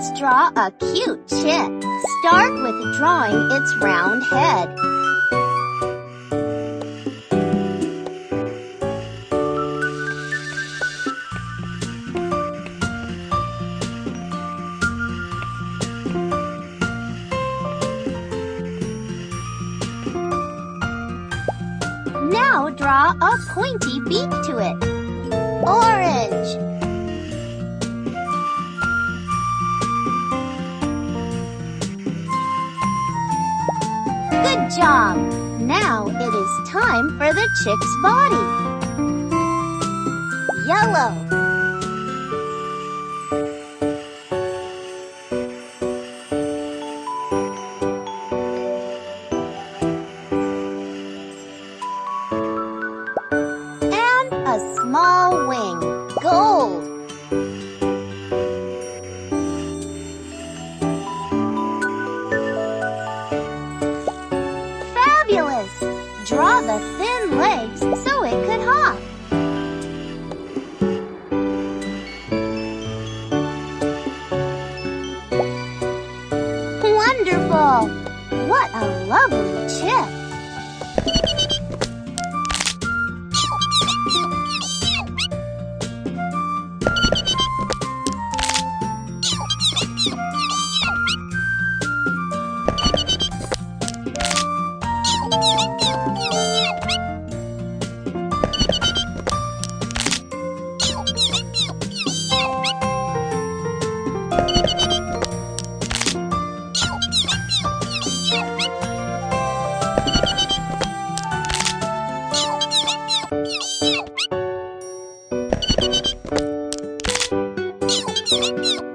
Let's draw a cute chick. Start with drawing its round head. Now draw a pointy beak to it. Orange. Good job! Now it is time for the chick's body. Yellow. And a small wing. Gold. Fabulous! Draw the thin legs so it could hop. Wonderful! What a lovely chick! Thank you.